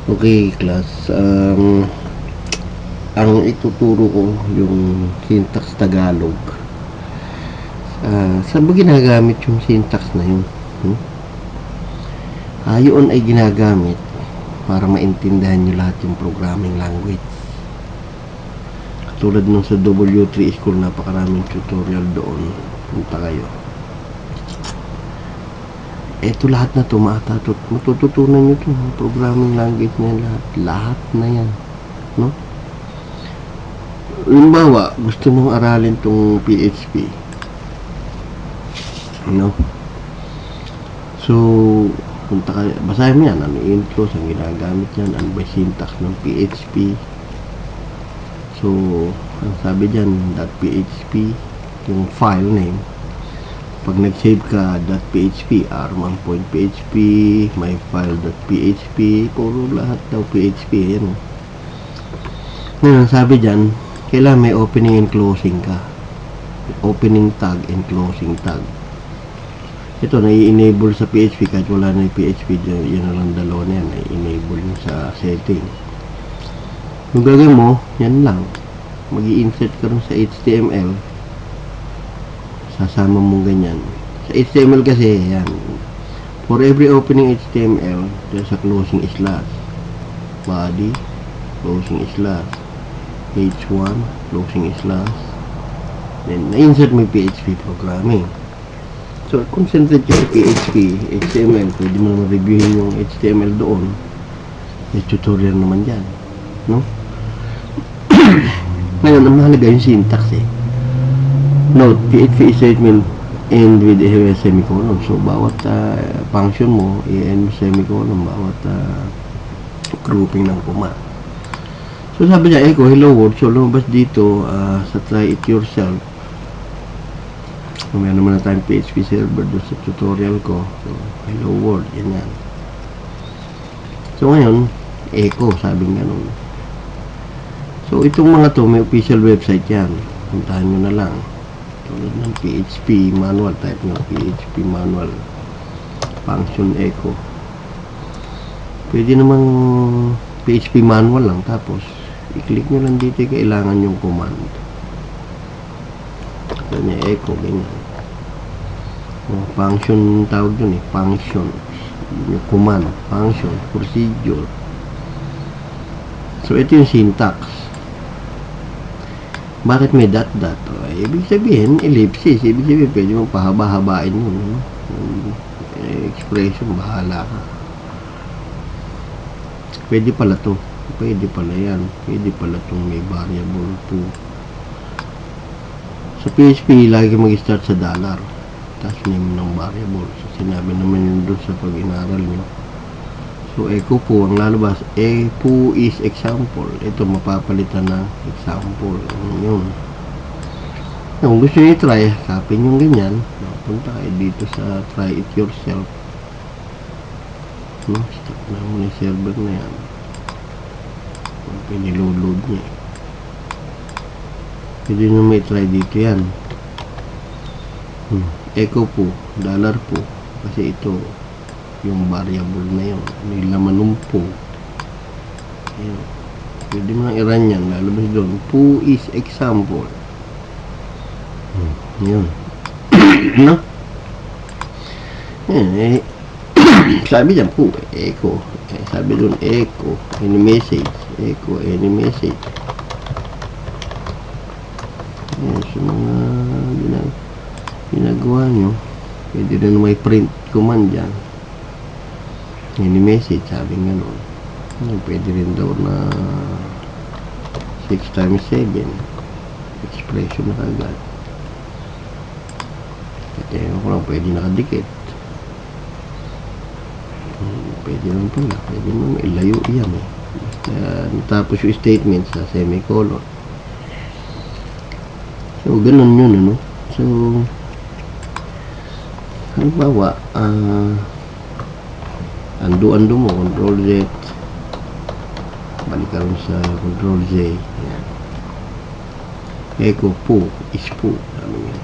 Okay, class. Ang ituturo ko yung syntax Tagalog. Saan ba ginagamit yung syntax na yun? Yun ay ginagamit para maintindihan nyo lahat yung programming language. Katulad nung sa W3 School, napakaraming tutorial doon. Punta kayo. Eto lahat na to, matututunan nyo to, programming language na yan, lahat na yan, no? Halimbawa, gusto mong aralin tong PHP, no? So, punta ka, basahin mo yan, ano yung intro, ang ginagamit yan, ano ba syntax ng PHP. So, ang sabi dyan, .php, yung file name. Pag nag-save ka .php, r1.php, myfile.php, puro lahat daw PHP, yan. Ngayon, sabi dyan, kailangan may opening and closing ka. Opening tag and closing tag. Ito, nai-enable sa PHP kahit wala na yung PHP, yun na lang dalawa na yan, nai-enable yun sa setting. Yung gagawin mo, yan lang. Mag-i-insert ka rin sa HTML. Sasama mong ganyan. Sa HTML kasi, yan. For every opening HTML, there's a closing slash. Body, closing slash. H1, closing slash. Then, na-insert mo yung PHP programming. So, concentrate ka sa PHP, HTML. Pwede mo naman reviewin yung HTML doon. May tutorial naman dyan. No? Ngayon, ang mahalaga yung syntax eh. Note, PHP statement end with a semicolon. So, bawat function mo, i-end semicolon, bawat grouping ng command. So, sabi niya, echo, hello world. So, lumabas dito sa try it yourself. May naman na tayong PHP server doon sa tutorial ko. So, hello world, yan yan. So, ngayon, echo, sabi nga nun. So, itong mga to, may official website yan. Puntahan nyo na lang. Tulad ng PHP manual, type nyo PHP manual function echo. Pwede namang PHP manual lang, tapos i-click nyo lang dito kailangan yung command. Kanya echo, ganyan. Function tawag yun eh, function. Yung command, function, procedure. So ito yung syntax. Bakit may dot? Ibig sabihin, ellipsis. Ibig sabihin, pwede mong pahaba-habain yun. Expression, bahala ka. Pwede pala to. Pwede pala yan. Pwede pala itong may variable to. Sa PHP, lagi mag-start sa dollar. Tapos name ng variable. So, sinabi naman yun doon sa pag-inaral nyo. So, echo po, ang lalabas, echo is example. Ito, mapapalitan ng example. Yun. Kung gusto nyo i-try, copy nyo ganyan. Punta kayo dito sa try it yourself. No? Stop na muna yung server na yan. Piniloload niya. Pwede nyo may try dito yan. Echo po, dollar po. Kasi ito, yung variable na yun, may laman ng po. Ayan. Pwede mo lang i-run yan, lalabas doon po is example. Yun. No? Ayan, sabi dyan po echo, sabi doon echo any message, echo any message. Ayan, so mga ginagawa nyo, pwede rin may print command dyan. Any message, sabi nga nun. Pwede rin daw na 6 times 7 expression na kagad. Kaya ko lang, pwede nakadikit. Pwede lang pala, pwede naman ilayo yan eh. Natapos yung statement sa semicolon. So, ganun yun, ano? So, halimbawa, undo mo, control Z, balik ka rin sa control Z. Yan. Echo po is po, sabi nga.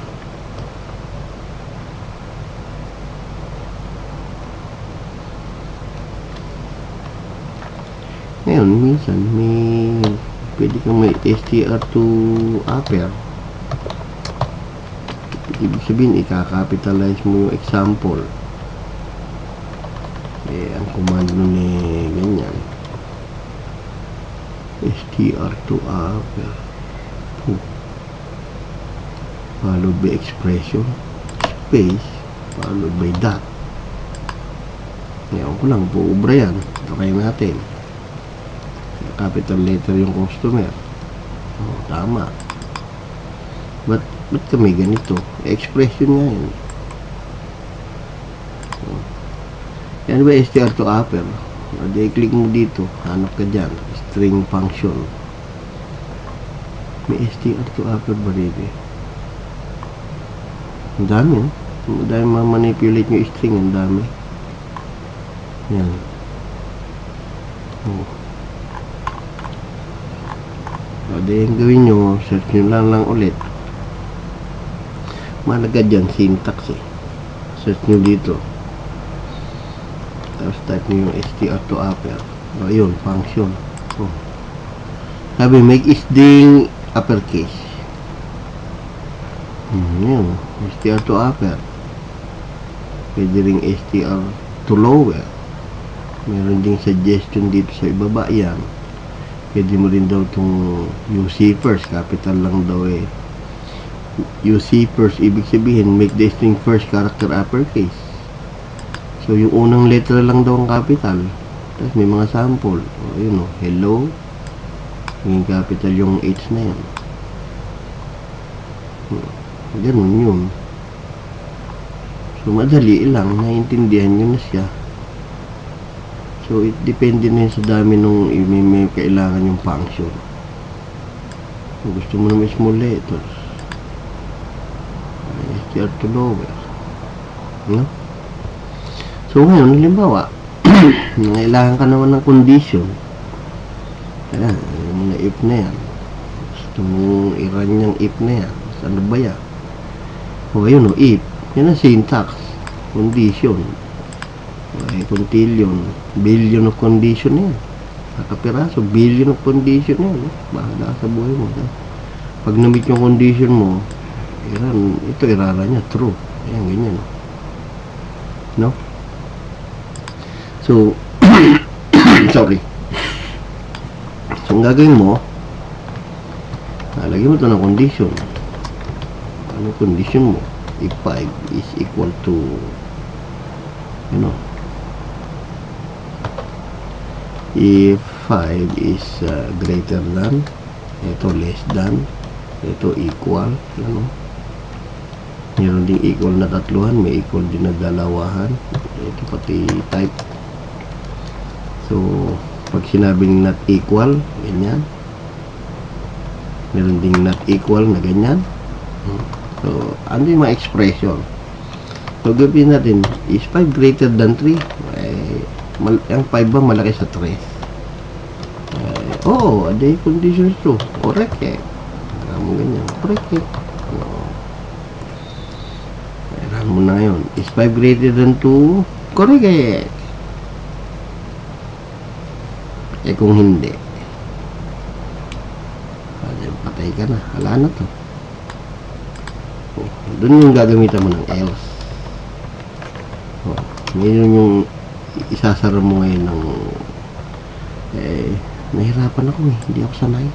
Ngayon, minsan, pwede kang may str to upper. Ibig sabihin, ika-capitalize mo yung example. Ang command nun ganyan. str to upper. Followed by expression, space, followed by dot. Ngayon ko lang, buubra yan. Try natin. Capital letter yung customer. Tama. Ba't kami ganito? Expression nga yan. Yan ba str to upper? I-click mo dito. Hanap ka dyan. String function. May str to upper ba dito? Ang dami. Ang dami ma-manipulate yung string. Ang dami. Yan. Yung gawin nyo, search nyo lang ulit. Malaga dyan, syntax search nyo dito. Tapos type nyo yung str to upper. Ayun, function. Sabi, make string uppercase. Yun, str to upper. Pwede ring str to lower. Meron ding suggestion dito sa ibaba yan. Pwede mo rin daw itong UC first, capital lang daw UC first, ibig sabihin make the string first character uppercase. So yung unang letter lang daw ang capital. Tapos may mga sample. Ayun hello. Yung capital yung H na yan. Ganun yun. So madali lang, naiintindihan nyo na siya. So, it depende na sa dami nung may kailangan yung function. Kung gusto mo na may small letters, str to lower. No? So, ngayon, halimbawa, nangailangan ka naman ng condition. Ayan, yung mga if na yan. Gusto mong i-run yung if na yan. Ano ba yan? O, ayun if. Yan ang syntax. Condition. Quintillion, billion of condition yan. Nakapiraso, billion of condition yan. Bahala sa buhay mo. Pag na-meet yung condition mo, ito irara niya, true. Ayan, ganyan. No? So, sorry. So, ang gagawin mo, lagyan mo ito ng condition. Ano condition mo? If 5 is equal to, if 5 is greater than, ito less than, ito equal, meron ding equal na tatluhan, may equal din na dalawahan, ito pati type. So pag sinabing not equal, ganyan, meron ding not equal na ganyan. So ano yung mga expression? So gawin natin, is 5 greater than 3? Ang 5 ba malaki sa 3? Oo, ada yung conditions to. Correct mo ganyan. Correct Kailangan mo na ngayon. Is 5 greater than 2? Correct kung hindi, patay ka na. Hala na to. Doon yung gagamitan mo ng else. Ngayon yung isasara mo ngayon ng nahirapan ako hindi ako sanay.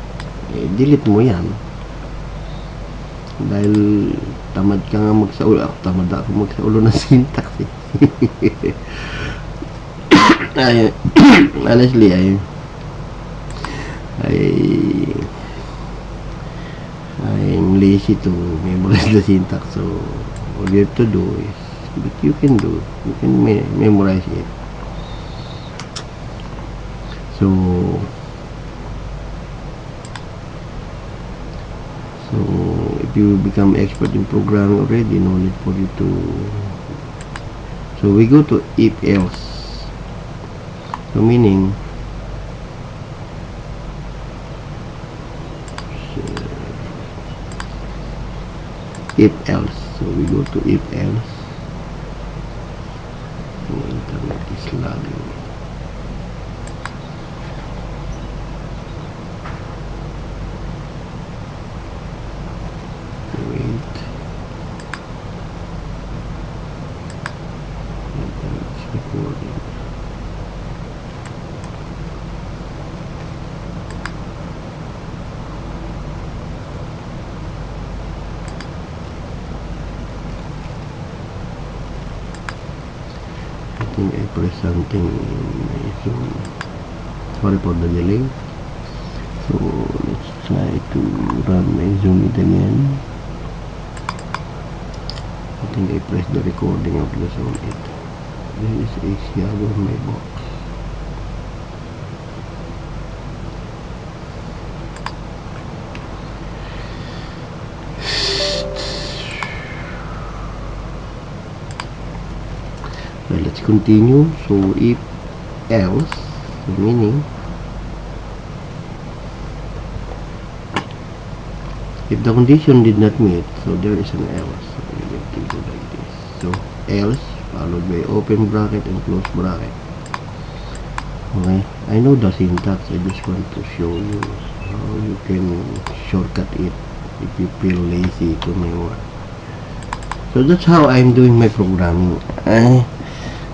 Delete mo yan dahil tamad ka nga magsaulo. Tamad ako magsaulo ng syntax honestly I'm lazy to memorize the syntax. So all you have to do is, but you can memorize it. So if you become expert in programming already, no need for you to. So we go to if else. So meaning, if else. So we go to if else. The internet is lagging. press something in my Zoom. Sorry for the delay. So let's try to run my Zoom it again. I think I pressed the recording of the Zoom it. This is a shadow on my box. So let's continue. So if else, meaning if the condition did not meet, so there is an else. So you have to do like this. So else followed by open bracket and close bracket. Okay, I know the syntax. I just want to show you how you can shortcut it if you feel lazy to memorize. So that's how I'm doing my programming. I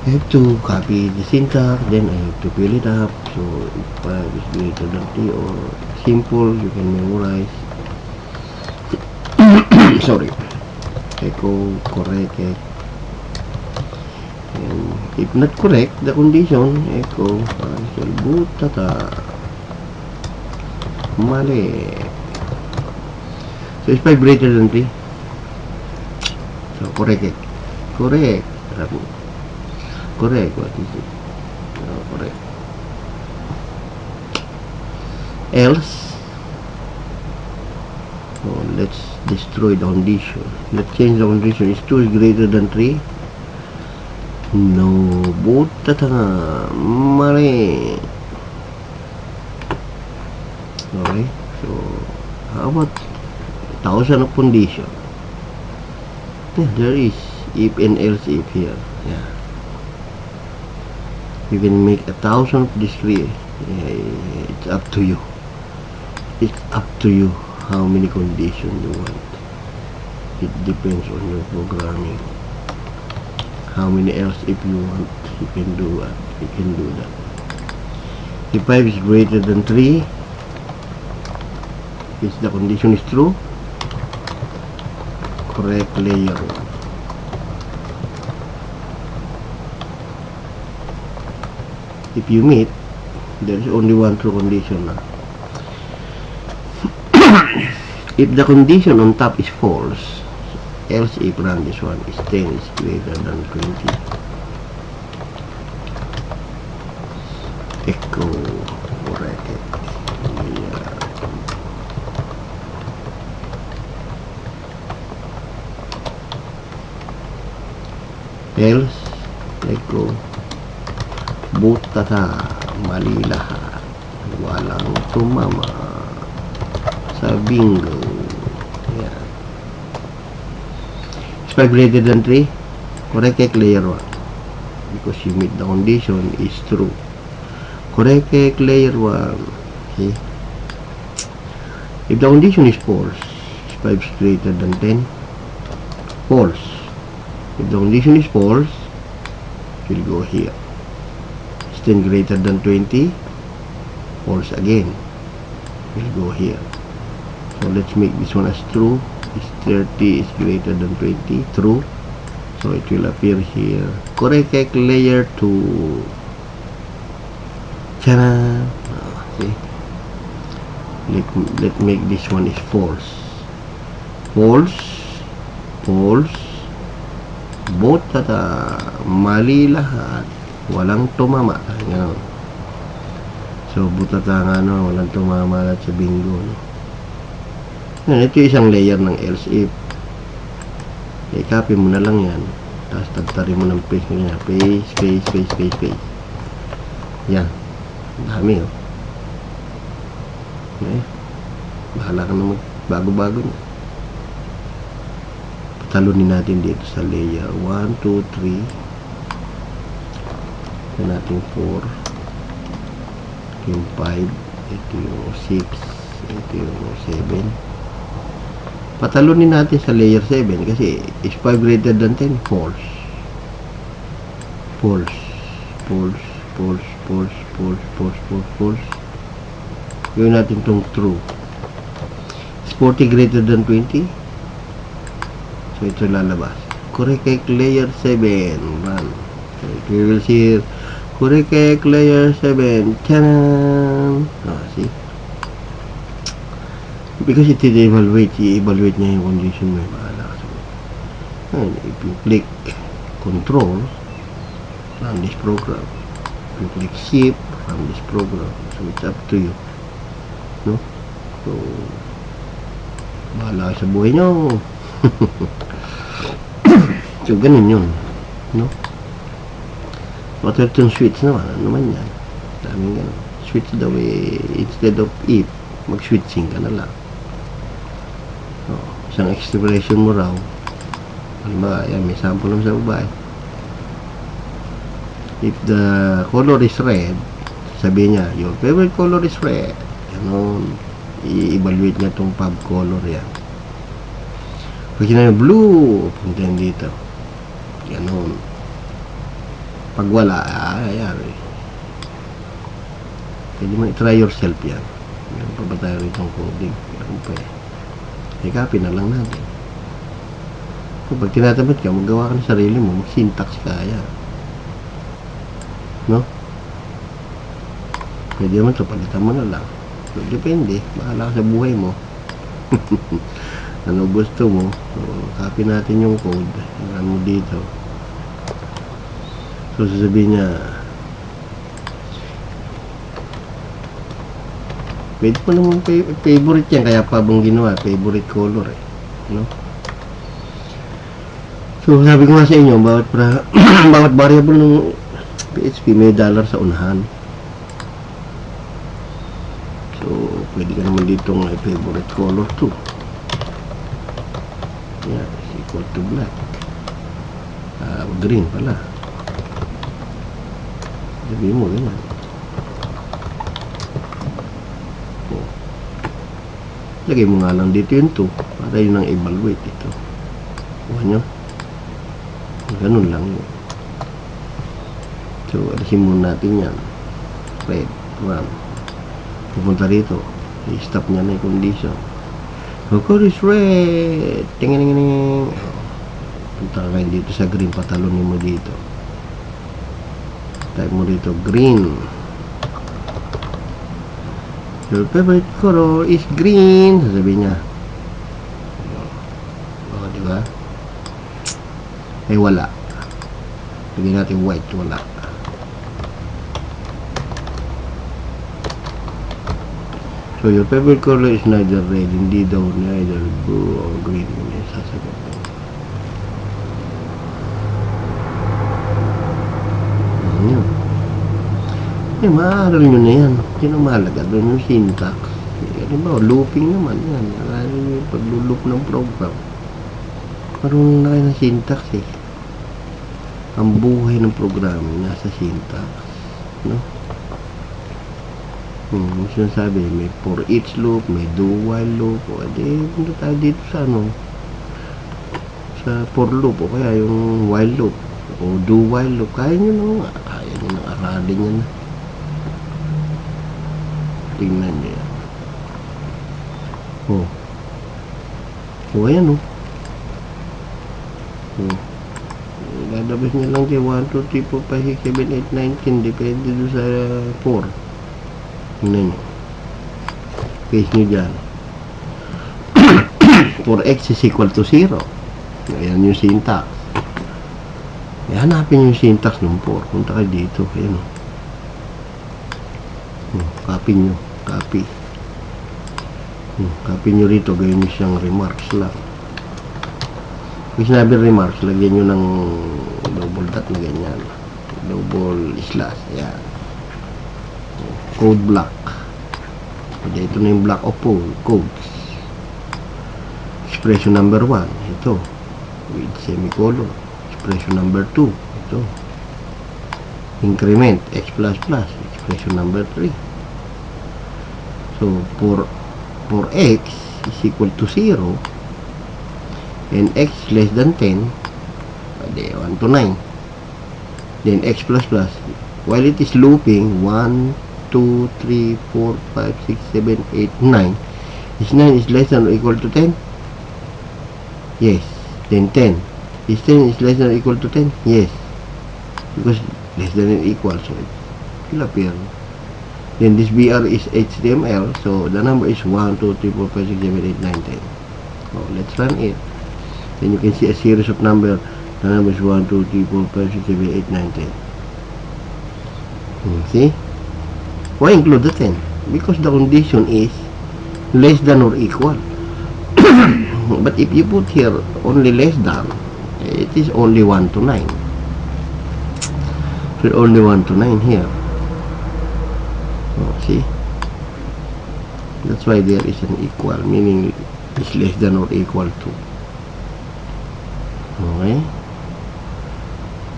have to copy the syntax, then I have to fill it up. So if 5 is greater than 3 or simple, you can memorize. Sorry, echo correct, and if not correct the condition, echo cancel butata mali. So is 5 greater than 3, so correct, correct, what is it? Correct. Else, so let's destroy the condition. Let's change the condition. Is 2 is greater than 3? No, butata mali. Okay, so how about 1,000 of condition? Yeah, there is if and else if here. Yeah, you can make 1,000 of discrete. Yeah, it's up to you. It's up to you how many conditions you want. It depends on your programming. How many else if you want, you can do that. You can do that. If 5 is greater than 3, if the condition is true, correct layer 1. If you meet, there is only one true condition now. If the condition on top is false, else if run this one is 10 is greater than 20. Echo bracket. Else echo butata mali lahat, walang tumama sa bingo. Yeah. Is 5 greater than 3? Correct layer 1 because you meet the condition is true. Correct layer 1. Okay. If the condition is false, is 5 is greater than 10? False. If the condition is false, it will go here. Is 10 greater than 20? False again. It will go here. So let's make this one as true. Is 30 is greater than 20? True. So it will appear here. Correct layer 2. Ta-da! Okay. Let's make this one is false. False. False. Butata mali lahat, walang tumama. Ganun. So butata nga no, walang tumama lahat sa bingo, no? Yan, ito isang layer ng else if. I-copy mo na lang yan, tapos tagtarin mo ng paste nyo yan. Paste. Yan, dami, oh. Okay. Bahala ka na bago-bago nyo. Talunin natin dito sa layer 1, 2, 3. Ito natin 4. Ito yung 5. Ito yung 6. Ito yung 7. Patalunin natin sa layer 7 kasi is 5 greater than 10. False. Gawin natin itong true. Is 40 greater than 20? So ito lalabas. Correct layer 7. Run. We will see here. Curricec layer 7. Tanan! See? Because it is i-evaluate niya yung condition mo. Bahala ka sa. And if you click control, run this program. If you click shift, run this program. So it's up to you. No? So, bahala ka sa buhay nyo. So, ganun yun. No? Water tune switch naman. Ano naman yan? Daming ganun. Switch daw instead of if, mag-switching ka na lang. So, isang expression mo raw. Halimbawa, yan, may sample naman sa babae. If the color is red, sabi niya, your favorite color is red. Ganun. I-evaluate niya itong pub color yan. Pag sinabi blue, punta yan dito. Ganun. Pag wala, ayari. Pwede mo i-try yourself yan. Meron pa ba tayo itong coding? Meron pa eh. I-copy na lang natin. Pag tinatamad ka, magawa ka ng sarili mo, mag-syntax ka, yan. No? Pwede naman ito, palitan mo na lang. So, depende. Bahala ka sa buhay mo. Ano gusto mo. So, copy natin yung code. Ilan mo dito. So, sasabihin niya, pwede pa naman favorite yan. Kaya pa bang ginawa, favorite color eh. No? So, sabi ko nga sa inyo, bawat variable ng PHP may dollar sa unahan. So, pwede ka naman ditong favorite color too. Yeah, is equal to black. Green pala. Sabi mo, ganyan. Oh. Lagay mo nga lang dito yung 2 para yun ang evaluate ito. Kuha nyo. Ganun lang yun. So, alisin muna natin yan. Red, 1. Pupunta rito. I-stop niya na yung condition. The color is red. Tingin. Punta kayo dito sa green. Patalonin mo dito. Type mo dito green. Your favorite color is green. Sasabihin niya. O, diba? Ay, wala. Lagyan natin white. Wala. So, your favorite color is neither red. Hindi daw neither blue or green. Yung sasagot. Yun. Eh, maaral nyo na yan. Yun ang mahalaga. Doon yung syntax. Ano ba? Looping naman yan. Maaral yung paglulup ng program. Parang na kayo ng syntax eh. Ang buhay ng program nasa syntax. No? Sinasabi, may for each loop, may do while loop. O, edi, punta tayo dito sa ano? Sa for loop. O kaya yung while loop. O do while loop. Kaya nyo na nga. Kaya nyo na aralin nyo na. Tingnan nyo yan. O. O, ayan o. O. Lalabas nyo lang siya 1, 2, 3, 4, 5, 6, 7, 8, 9, 10. Depende doon sa 4. Tingnan nyo. Paste nyo dyan. For x is equal to 0. Ayan yung syntax. Hanapin yung syntax ng 4. Punta kayo dito. Ayan o. Copy nyo. Copy. Copy nyo rito. Gawin nyo siyang remarks lang. Pag sinabi remarks, lagyan nyo ng double dot na ganyan. Double slash. Ayan. Code block. Jadi ito na yung block of codes. Expression number 1. Ito. With semicolon. Expression number 2. Ito. Increment. X++. Expression number 3. So, for x is equal to 0 and x less than 10, pwede 1 to 9. Then x++. While it is looping, 1, 2, 3, 4, 5, 6, 7, 8, 9. Is 9 is less than or equal to 10? Yes. Then 10. Is 10 is less than or equal to 10? Yes. because less than and equal, so it will appear. Then this BR is HTML, so the number is 1, 2, 3, 4, 5, 6, 7, 8, 9, 10. So let's run it. Then you can see a series of number. The number is 1, 2, 3, 4, 5, 6, 7, 8, 9, 10. See? Why include the 10? Because the condition is less than or equal. But if you put here only less than, it is only 1 to 9. So only 1 to 9 here. Oh, see? That's why there is an equal, meaning it's less than or equal to. Okay?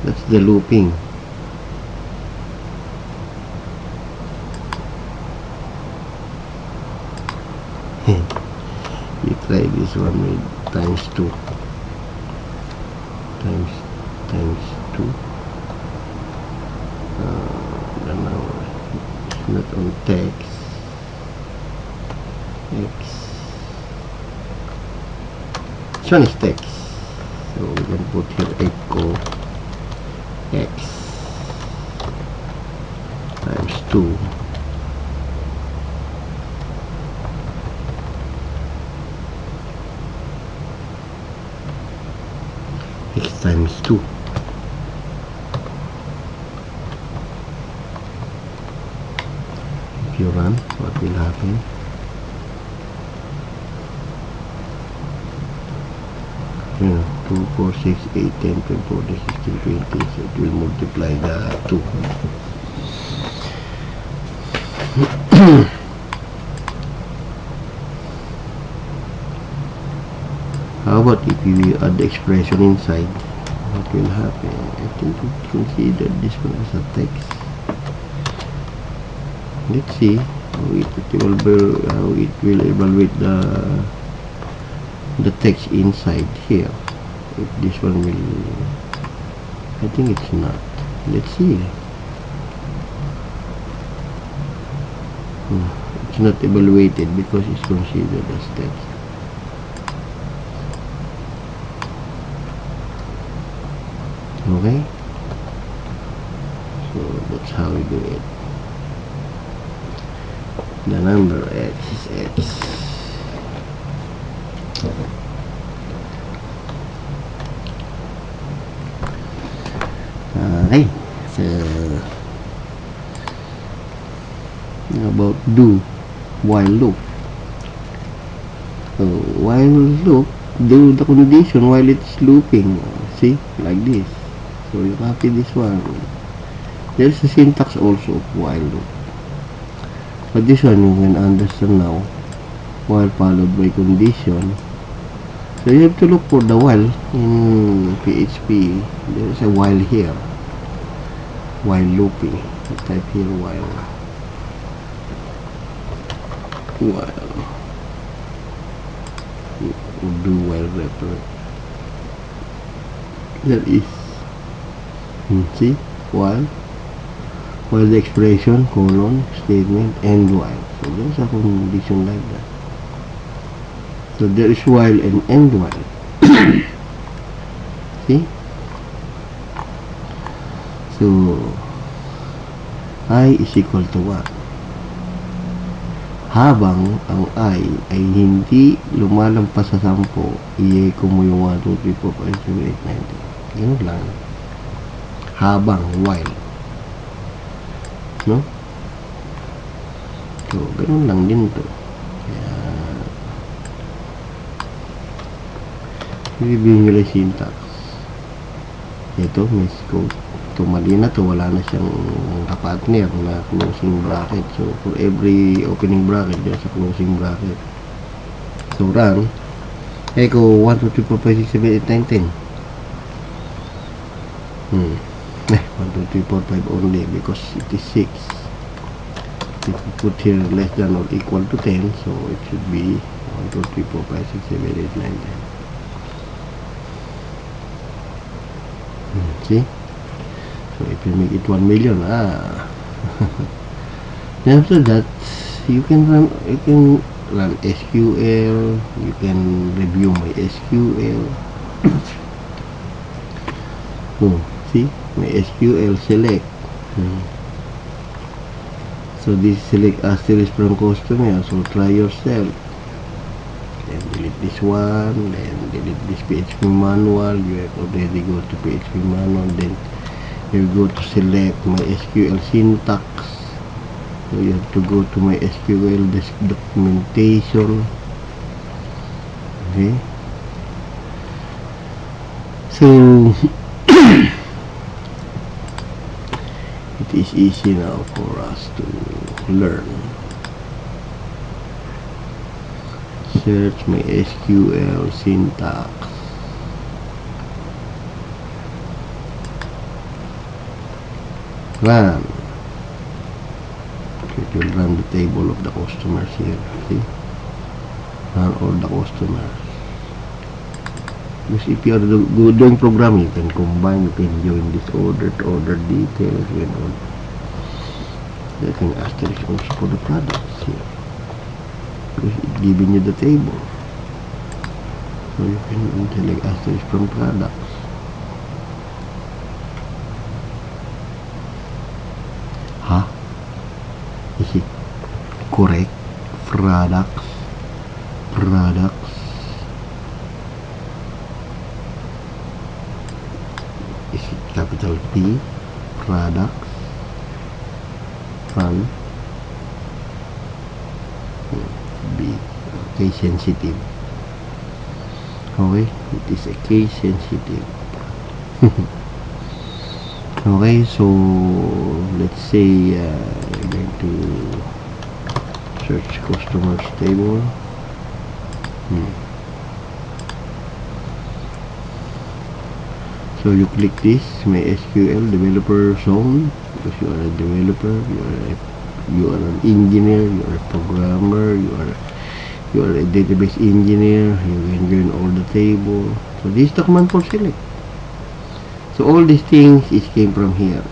That's the looping. You try this one with times 2. Times 2. The number is not on text. X. This one is text. So we can put here echo X times 2. X times 2. If you run, what will happen? Yeah, 2, 4, 6, 8, 10, 12, 14, 16, 20. So it will multiply the 2. How about if you add the expression inside? What will happen? I think we consider this one as a text. Let's see how it will evaluate the text inside here. If this one will, I think it's not. Let's see. It's not evaluated because it's considered as text. Okay, so that's how we do it. The number X is X. Okay, so about do while loop. So while loop, do the condition while it's looping. See, like this. So you copy this one. There's a syntax also of while loop, but this one you can understand now. While followed by condition. So you have to look for the while in PHP. There is a while here. While looping. I type here while. Do while reference. That is. See, while the expression, colon, statement, and while. So there's a condition like that. So there is while and end while. See? So I is equal to what? Habang ang I ay hindi lumalampas sa 10, i-echo mo yung 1, 2, 3, 4, 5, 6, 7, 8, 9, 10. Ganun lang. Habang, while. No? So, ganun lang din to. Kaya, i-review nyo lang syntax. Ito, miscode. Ito, mali na to. Wala na siyang kapartner na closing bracket. So, for every opening bracket, there's a closing bracket. So, run. Echo 1, 2, 3, 4, 5, 6, 7, 8, 9, 10. 1, 2, 3, 4, 5 only because it is 6. If you put here less than or equal to 10, so it should be 1, 2, 3, 4, 5, 6, 7, 8, 9, 10. See? So if you make it 1 million, then after that, you can run SQL, you can review my SQL. See, may SQL select. So this select asterisk from customer. So try yourself. Then delete this one. Then delete this PHP manual. You have already go to PHP manual. Then you go to select my SQL syntax. So you have to go to my SQL documentation. Okay. So it is easy now for us to learn. Search my SQL syntax. Run. It will run the table of the customers here. See? Run all the customers. Because if you are doing programming, you can combine, you can join this order to order details, you know. You can asterisk also for the products here. Because it's giving you the table. So you can select asterisk from products. Huh? Is it correct? Products. Is it capital P? Products. Run. B. Case sensitive. Okay, it is a case sensitive. Okay, so let's say you're going to search customers table. So you click this, my SQL developer zone, because you are a developer, you are an engineer, you are a programmer, you are a database engineer. You can join all the table. So this is the command for select. So all these things came from here.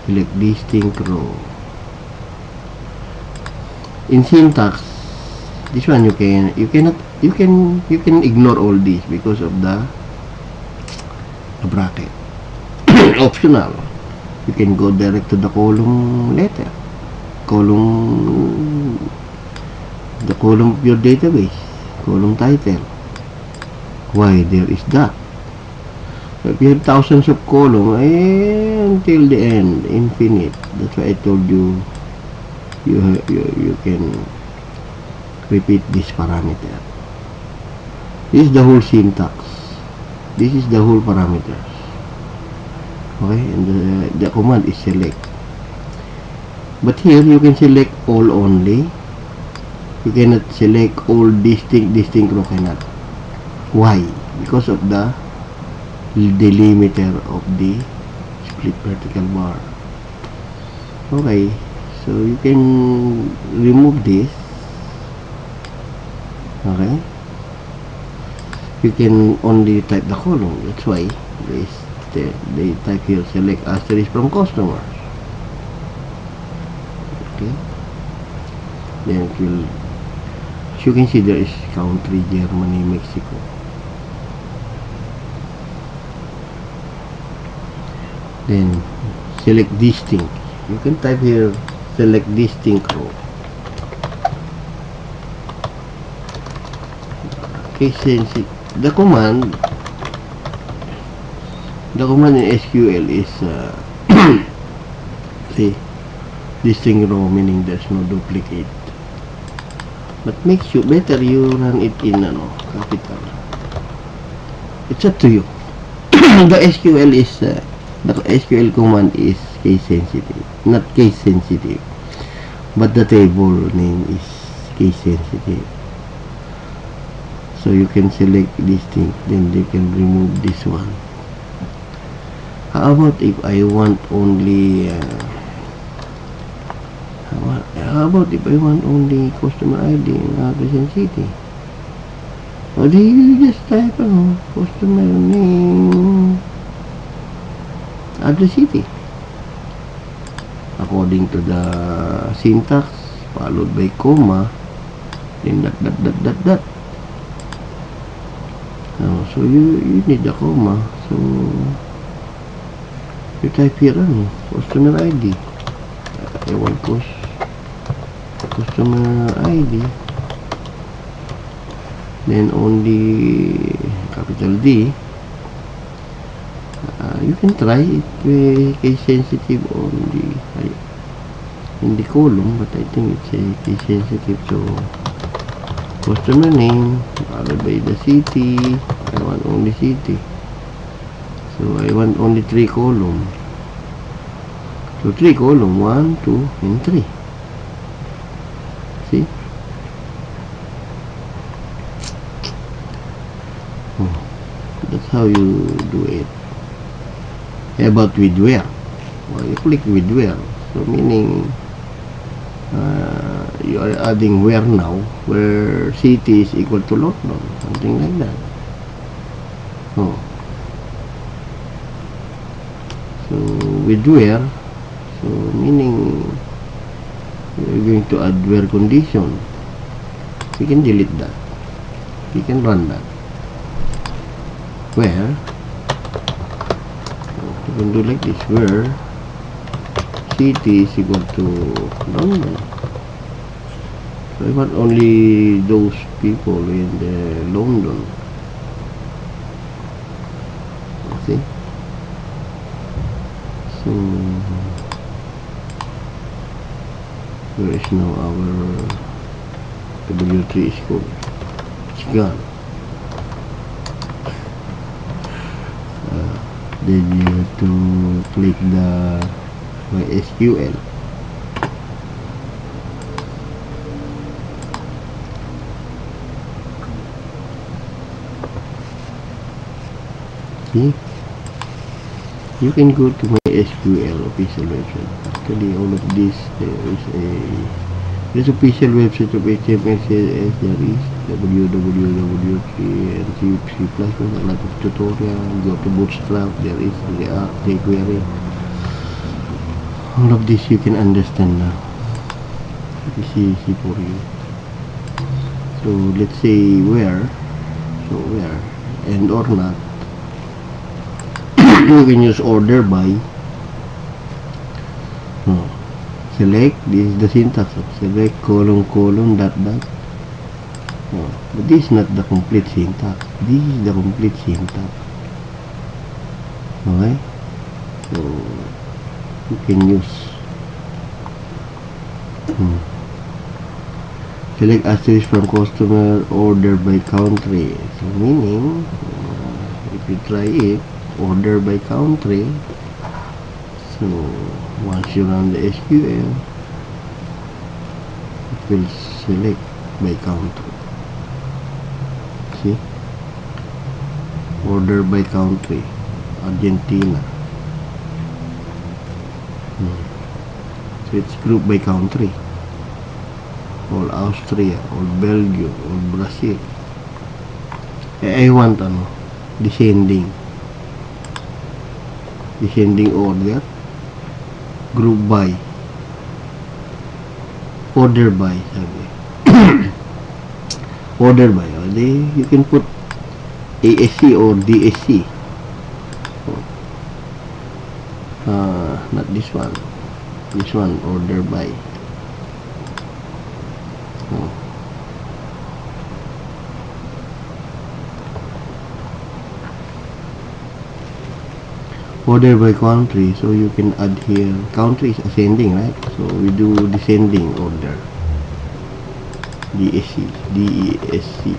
Select distinct row. In syntax, this one you can ignore all this because of the bracket. Optional. You can go direct to the column letter, the column of your database, column title. Why there is that? So if you have thousands of columns, until the end, infinite. That's why I told you, you can repeat this parameter. This is the whole syntax. This is the whole parameters. Okay, and the command is select. But here you can select all only. You cannot select all distinct row, cannot. Why? Because of the delimiter of the split vertical bar. Okay, so you can remove this. Okay, you can only type the column. That's why they type here select asterisk from customers. Okay, then it will, as you can see, there is country Germany, Mexico. Then select distinct. You can type here select distinct row. Okay, since the command in SQL is see, distinct row, meaning there's no duplicate. But make sure better you run it in capital. It's up to you. The SQL is the SQL command is case sensitive, not case sensitive, but the table name is case sensitive. So you can select this thing, then they can remove this one. How about if I want only how about if I want only customer ID in Quezon City? Or do you just type customer name address city according to the syntax, followed by comma, then dot. So you need the comma. So You type here customer ID. I want customer ID. Then only capital D. You can try it case sensitive on in the column, but I think it's a case sensitive. So customer name followed by the city. I want only city, so I want only 3 column. So 3 column, 1, 2, and 3. See? That's how you do it. About with where? Well, you click with where. So meaning you are adding where now, where city is equal to London, something like that. So with where, so meaning you're going to add where condition. We can delete that. We can run that. Where you can do like this, where city is equal to London. So I want only those people in the London. See? So where is now our W3 school? It's gone. Then you have to click the MySQL. See? You can go to MySQL official website. Actually, all of this, there's official website of HMSS. There is www.c and C++, a lot of tutorial. Go to Bootstrap, there is React, jQuery. All of this you can understand now. This is easy for you. So let's say where, so where, and or not. You can use order by. Select, this is the syntax. Select colon dot dot. But this is not the complete syntax. This is the complete syntax. Okay? So you can use select asterisk from customer, order by country. So meaning if you try it, order by country. So once you run the SQL, it will select by country. See? Order by country. Argentina. So it's group by country. All Austria, all Belgium, all Brazil. I want descending order, group by, order by, sabi. Order by, you can put ASC or DSC. Not this one. This one, order by. Order by country, so you can add here. Country is ascending, right? So we do descending order. DSC, DESC.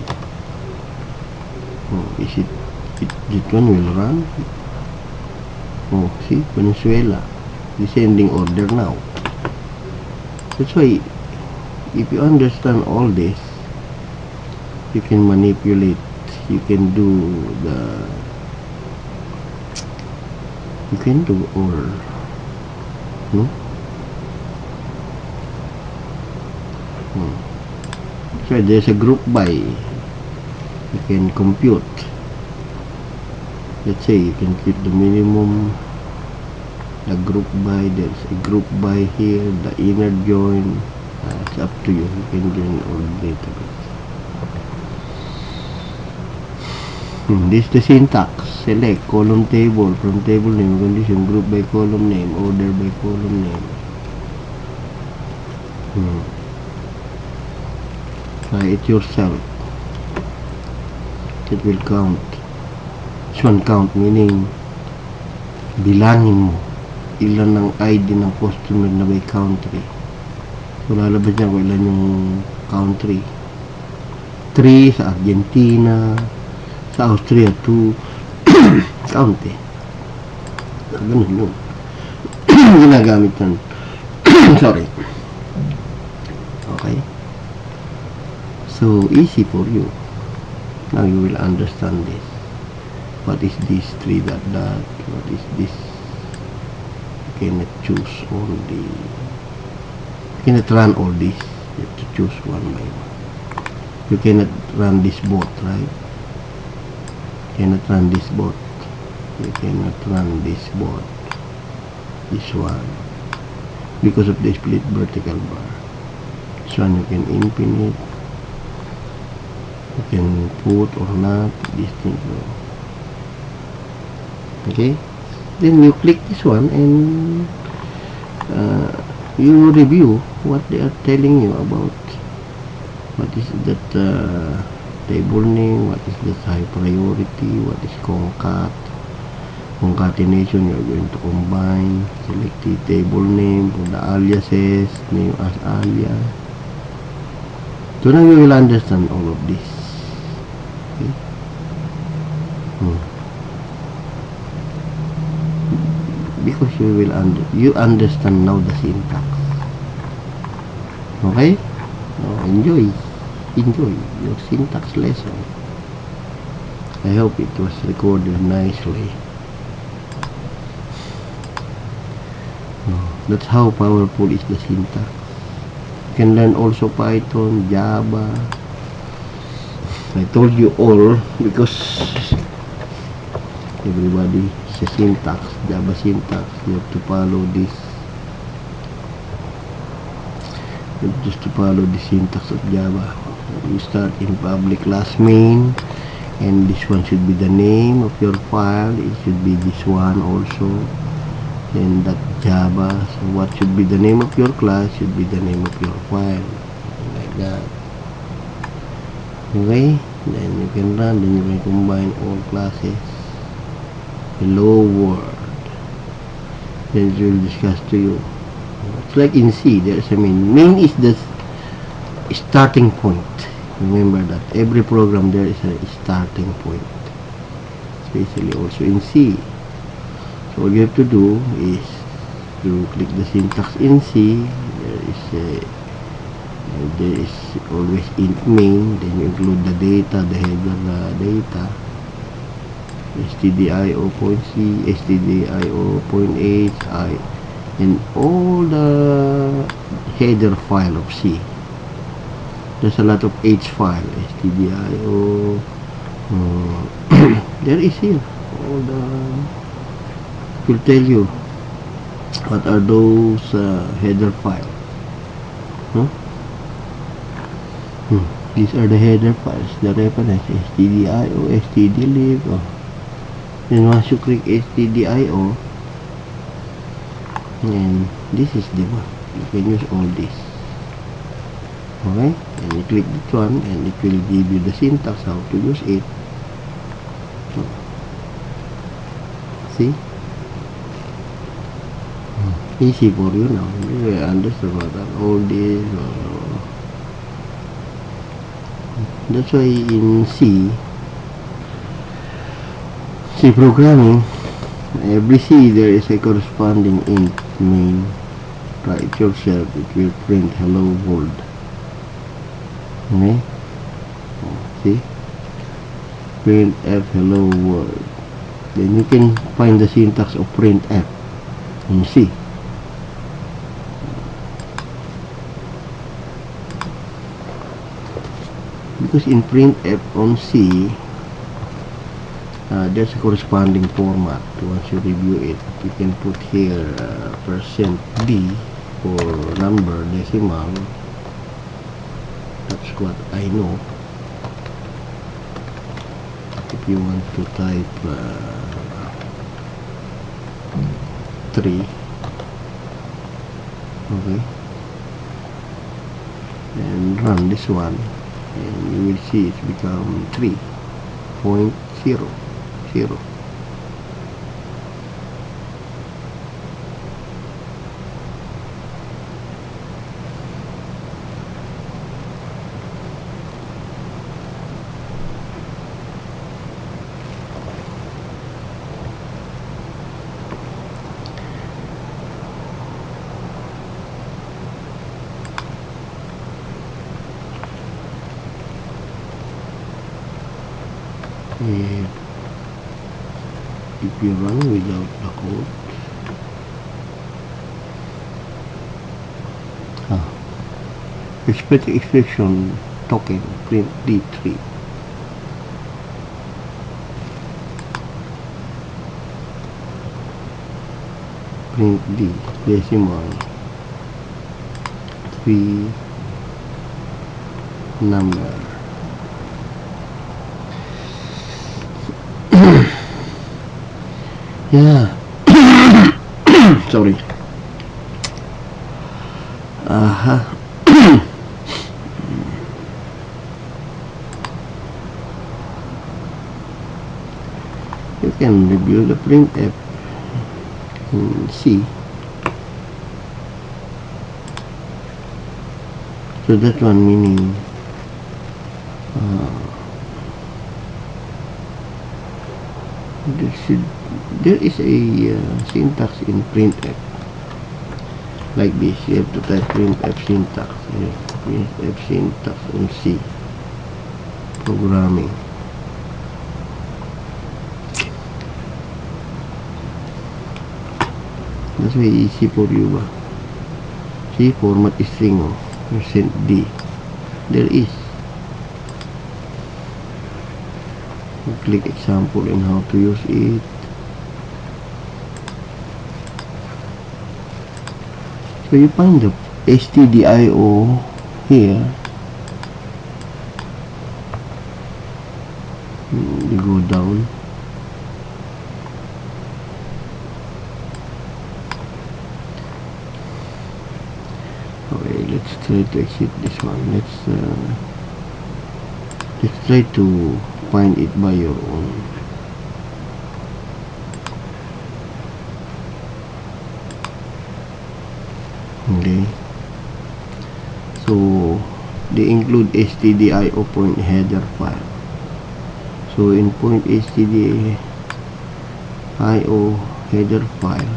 Is it this one will run? See, Venezuela, descending order now. That's why, if you understand all this, you can manipulate. You can do all. So there's a group by. You can compute. Let's say you can keep the minimum, the group by, there's a group by here, the inner join. It's up to you. You can join all the database. This is the syntax. Select column table from table name condition, group by column name, order by column name. Try it yourself. It will count. This one count, meaning bilangin mo ilan ang ID ng customer na may country. So lalabas niya kung ilan yung country. 3 sa Argentina, sa Austria 2. Count eh. Ganun yun. Ginagamit yan. Sorry. Okay. So easy for you. Now you will understand this. What is this 3 dot dot? What is this? You cannot choose only. You cannot run all this. You have to choose one by one. You cannot run this bot, right? You cannot run this bot. You cannot run this bot. This one. Because of the split vertical bar. This one you can infinite. You can put or not. This thing. Okay? Then you click this one and you review what they are telling you about. What is that table name, what is that high priority, what is concat, concatenation, you're going to combine, select the table name for the aliases, name as alias. So now you will understand all of this. Okay? Because you understand now the syntax. Okay? Enjoy your syntax lesson. I hope it was recorded nicely. That's how powerful is the syntax. You can learn also Python, Java. I told you all because everybody is a syntax, Java syntax. You have to follow this. Just to follow the syntax of Java. You start in public class main, and this one should be the name of your file. It should be this one also, and that Java. So what should be the name of your class should be the name of your file, like that. Okay, then you can run. Then you can combine all classes. Hello world. Then it will discuss to you. It's like in C, there's a main. Main is the starting point. Remember that every program there is a starting point, especially also in C. So all you have to do is to click the syntax in C. There is always int main. Then you include the data, the header data, stdio.c, stdio.h, and all the header file of C. There's a lot of H file, stdio. There is here. All the will tell you what are those header files. These are the header files. The reference stdio, stdlib. Then once you click stdio, and this is the one. You can use all this. Okay, and you click this one and it will give you the syntax how to use it. See, easy for you now. You understand what all this. That's why in C programming, every C there is a corresponding int main. Try it yourself. It will print hello world. Okay, see, print f hello world. Then you can find the syntax of print f in C. Because in print f on C there's a corresponding format. Once you review it, you can put here %d for number decimal. That's what I know. If you want to type 3, okay, and run this one, and you will see it's become 3.00. If you run without the code, expect expression token print D3. Print D decimal 3 number. Yeah. Sorry. You can review the printf in C. So that one meaning there is a syntax in printf like this. You have to type printf syntax, printf syntax in C programming. That's why easy for you ba? See, format string %D. There is. Click example and how to use it. So you find the stdio here. You go down. Okay, let's try to exit this one. Let's try to find it by your own. Okay, so they include stdio point header file. So in point stdio header file,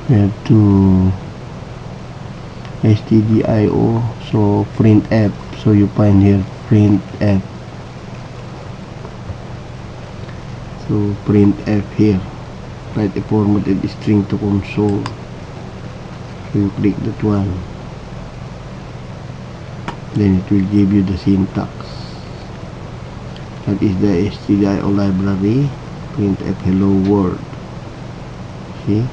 we have to stdio, so printf, so you find here printf, so printf here, write a formatted string to console, so you click that one, then it will give you the syntax. That is the stdio library, printf hello world. See?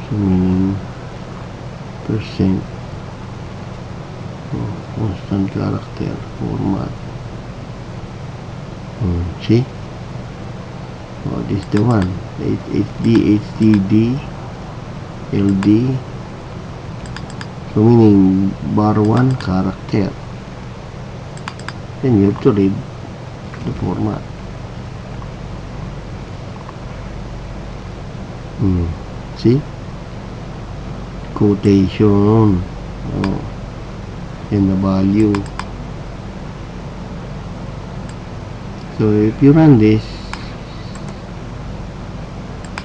So meaning percent, constant character format. See? Oh, this is the one. HD, HDD, LD. So meaning bar 1 character. Then you have to read the format. See? Quotation. And the value. So if you run this,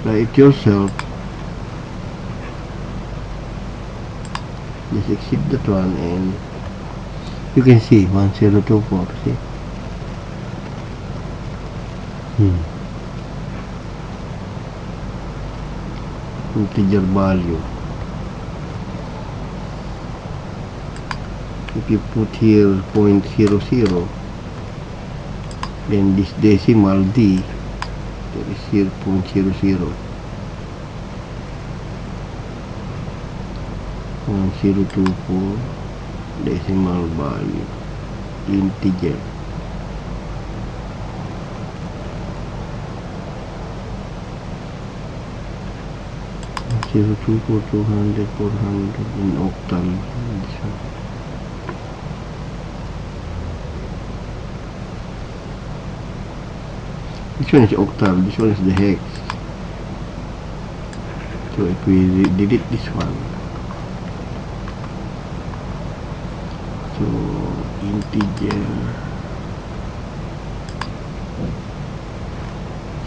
try it yourself. Just exit that one and you can see 1024. See? Integer value. If you put here 0.00, then this decimal D There is 0.00. 1024 decimal value, integer. Zero two four 200 400 in octal. This one is octal, this one is the hex. So if we delete this one, so integer,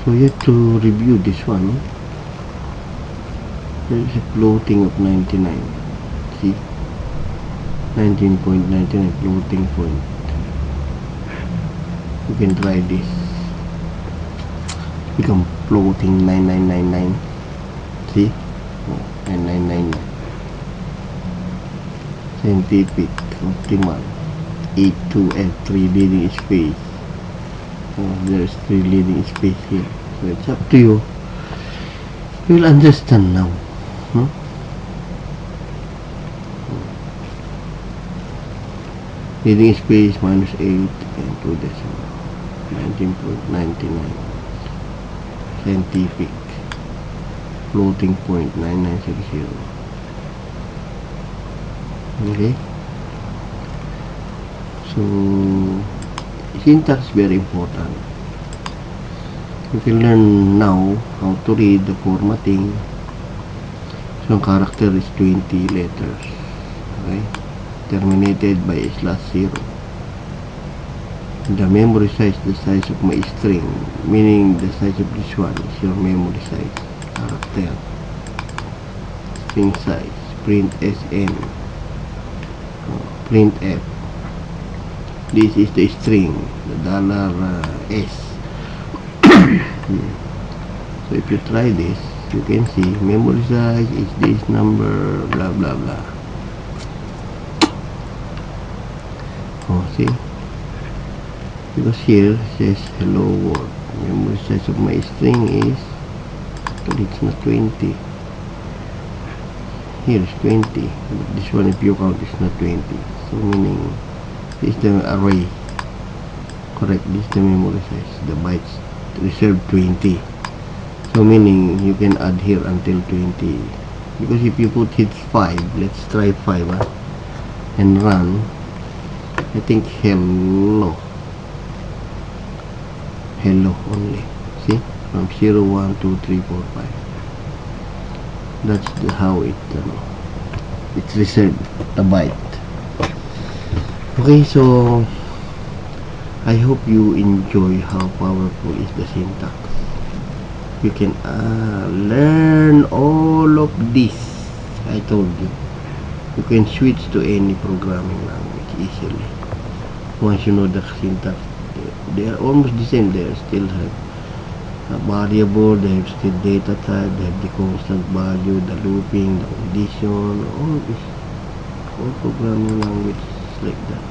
so you have to review this one. There is a floating of 99. See, 19.99 floating point. You can try this. Become floating 9999. See, 9999. Scientific, optimal, 82F, 3 leading space. There's 3 leading space here. So it's up to you. You will understand now. Leading space minus 8 and 2 decimal. 19.99. Scientific. Floating point 9960. Okay. So syntax is very important. You can learn now how to read the formatting. So character is 20 letters. Okay. Terminated by /0. The memory size, the size of my string, meaning the size of this one is your memory size. Character. String size. Print SN. Print F. This is the string, the $S. So if you try this, you can see memory size is this number, blah blah blah. Oh, see, because here it says hello world. Memory size of my string is, but it's not 20. Here is 20, but this one, if you count, is not 20. So meaning this is the array. Correct, this is the memory size. The bytes reserved 20. So meaning you can add here until 20. Because if you put it 5, let's try 5 and run. I think hello only. See, from 0 1 2 3 4 5. That's how it's reserved the byte. Okay, so I hope you enjoy how powerful is the syntax. You can learn all of this. I told you, you can switch to any programming language easily. Once you know the syntax, they are almost the same. They still have a variable, they have still data type, they have the constant value, the looping, the condition, all this. All programming languages like that.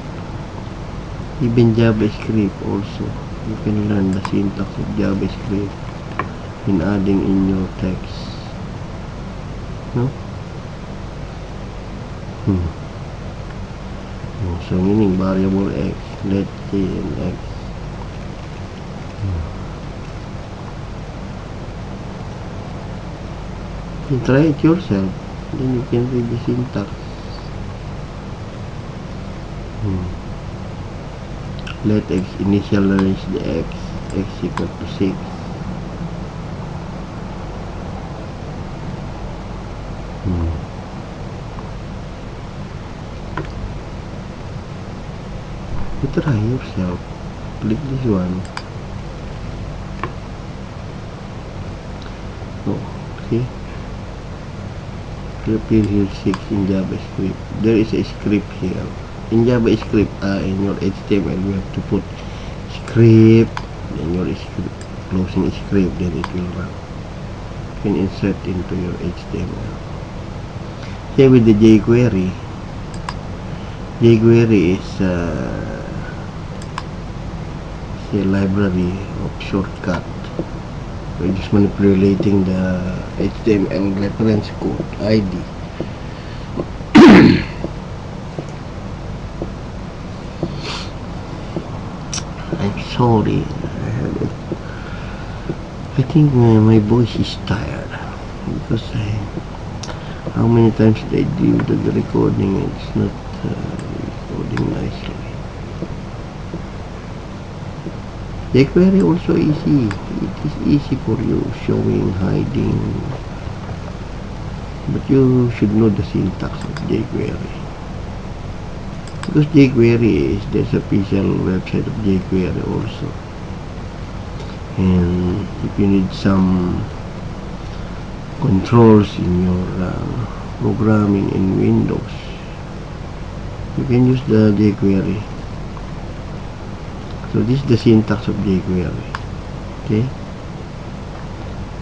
Even JavaScript also, you can learn the syntax of JavaScript in adding in your text. No? So meaning variable x, let say in x. You try it yourself, then you can read the syntax. Let x initialize the x equal to 6. You try yourself. Click this one. Oh, see? Appear here 6 in JavaScript. There is a script here. In JavaScript, in your HTML, you have to put script, then your script, closing script, then it will run. You can insert into your HTML. Same with the jQuery. jQuery is a library of shortcut. We're just manipulating the HTML reference code ID. I'm sorry. I think my voice is tired because how many times did I do the recording? It's not recording nicely. jQuery also easy. It is easy for you, showing, hiding, but you should know the syntax of jQuery, because jQuery is there's official website of jQuery also, and if you need some controls in your programming in Windows, you can use the jQuery. So this is the syntax of jQuery, okay?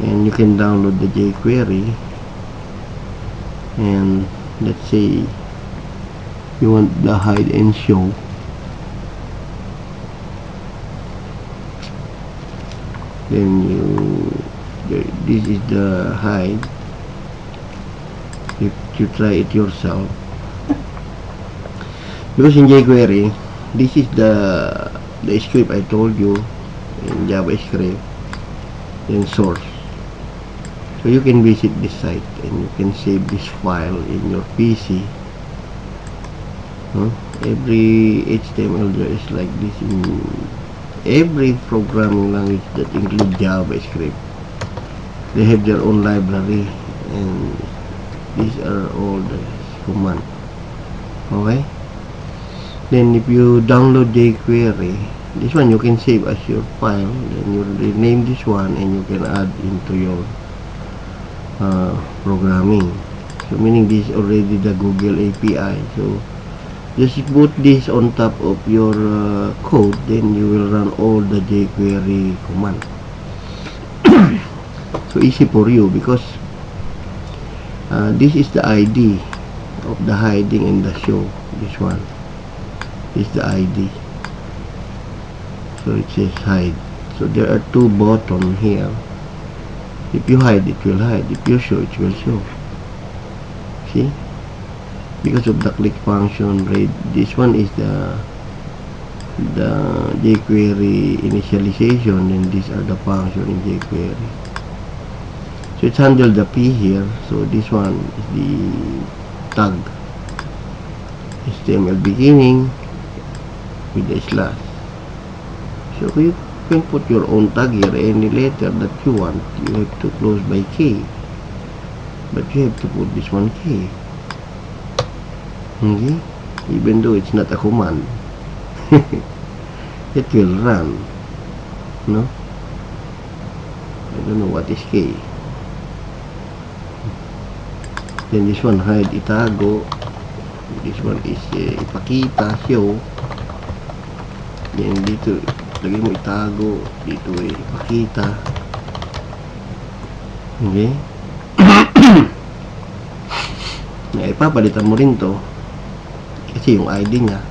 And you can download the jQuery, and let's say you want the hide and show. Then this is the hide. If you try it yourself, because in jQuery, this is the script I told you in JavaScript, and source. So you can visit this site and you can save this file in your PC. Every HTML is like this in every programming language that include JavaScript. They have their own library, and these are all the commands. Okay. Then if you download jQuery, this one you can save as your file, then you rename this one and you can add into your programming. So meaning this is already the Google API, so just put this on top of your code, then you will run all the jQuery command. So easy for you, because this is the ID of the hiding and the show. This one is the ID, so it says hide. So there are two buttons here. If you hide, it will hide. If you show, it will show. See, because of the click function. This one is the jQuery initialization, and these are the function in jQuery. So it's handle the P here. So this one is the tag, HTML beginning with a slash. So you can put your own tag here, any letter that you want. You have to close by K, but you have to put this one K. Okay, even though it's not a command, it will run. No, I don't know what is K. Then this one hide, itago. This one is ipakita, show. Then dito lagay mo itago, dito ipakita. Okay. Ipapalitan mo rin to kasi yung ID nya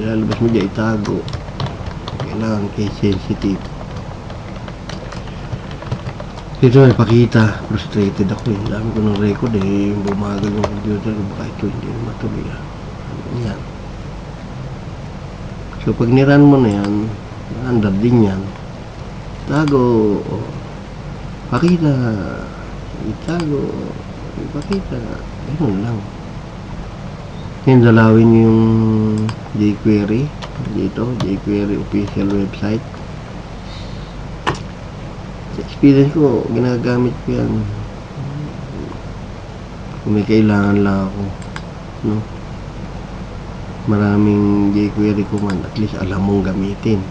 lalabas mo dyan, itago. Kailangan case sensitive. Dito ipakita. Frustrated ako eh. Dami ko ng record eh. Bumagal yung computer ko. Baka ito hindi na matuloy. Yan. So pag niran mo na yan, under din yan. Tago. Pakita. Itago. Ipakita. Ganun lang. Yan, dalawin yung jQuery. Dito, jQuery official website. Experience ko, ginagamit ko yan kung may kailangan lang ako, no? Maraming jQuery command, at least alam mong gamitin.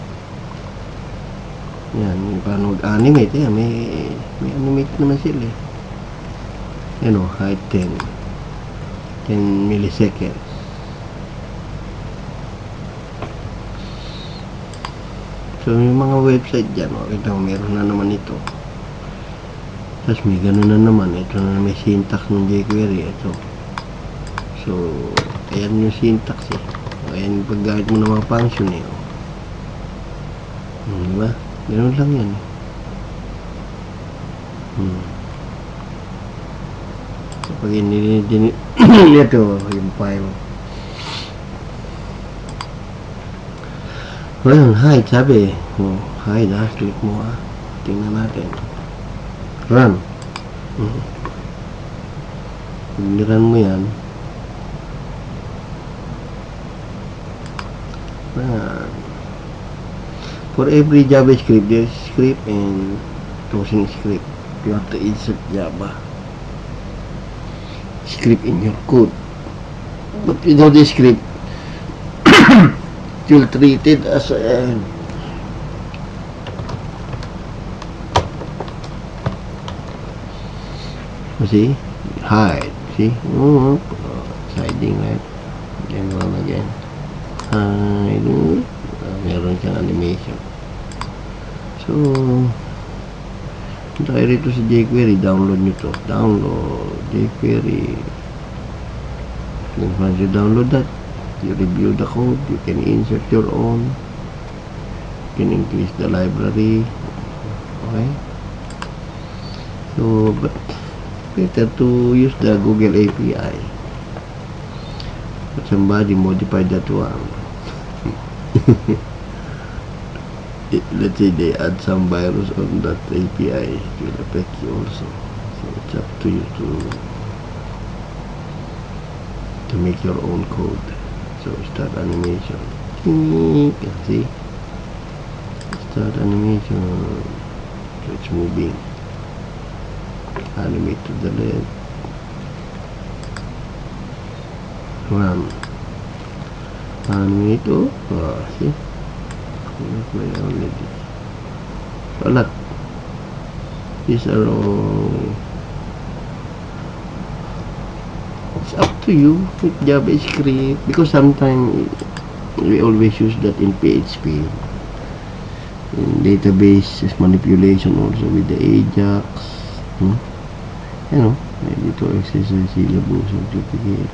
Yan, yung paano mag-animate, yan, may animate naman sila eh. Yan o, height 10 milliseconds. So yung mga website dyan, kita mo, meron na naman ito. Tapos may gano'n na naman. Ito na may syntax ng jQuery. Ito. So, ayan yung syntax eh. Ayan yung paggamit mo ng mga function eh. Diba? Gano'n lang yan eh. Kapag ito yung file. Well, hide sabi. Hide click mo tingnan natin. Run. Run mo yan. For every JavaScript, there's script and closing script. You have to insert Java script in your code. But without the script, you'll treat it as a see? Hide. See? Hiding, right? Again, one again. Hide. Meron siyang animation. So, punta kayo rito sa jQuery. Download nyo to. Download jQuery. Then once you download that, you review the code. You can insert your own. You can increase the library. Okay? So, but better to use the Google API. But somebody modified that one. Let's say they add some virus on that API, it will affect you also. So it's up to you to make your own code. So start animation. See? Start animation. So it's moving. Animate to the left. Run. Animate to. See? Already. So a lot. These are all. It's up to you with JavaScript, because sometimes we always use that in PHP. In database manipulation also with the Ajax. You know, editor exercise syllabus certificate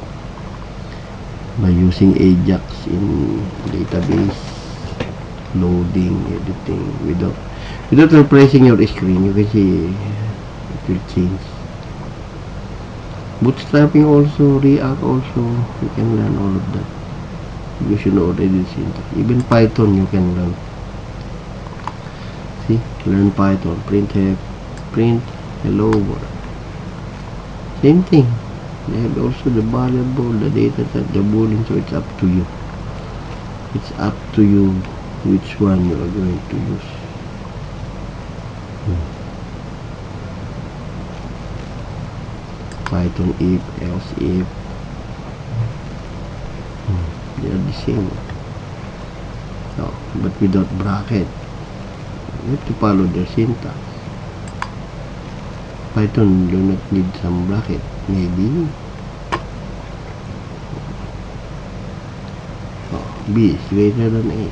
by using Ajax in database. Loading, editing, without refreshing your screen, you can see it will change. Bootstrapping also, React also, you can learn all of that. You should know already syntax. Even Python you can learn. See, learn Python, print hello world. Same thing. They have also the variable, the data type, the boolean, so it's up to you. It's up to you which one you are going to use. Python if, else if. They are the same. So, but without bracket. You have to follow their syntax. Python do not need some bracket. Maybe. B is greater than A.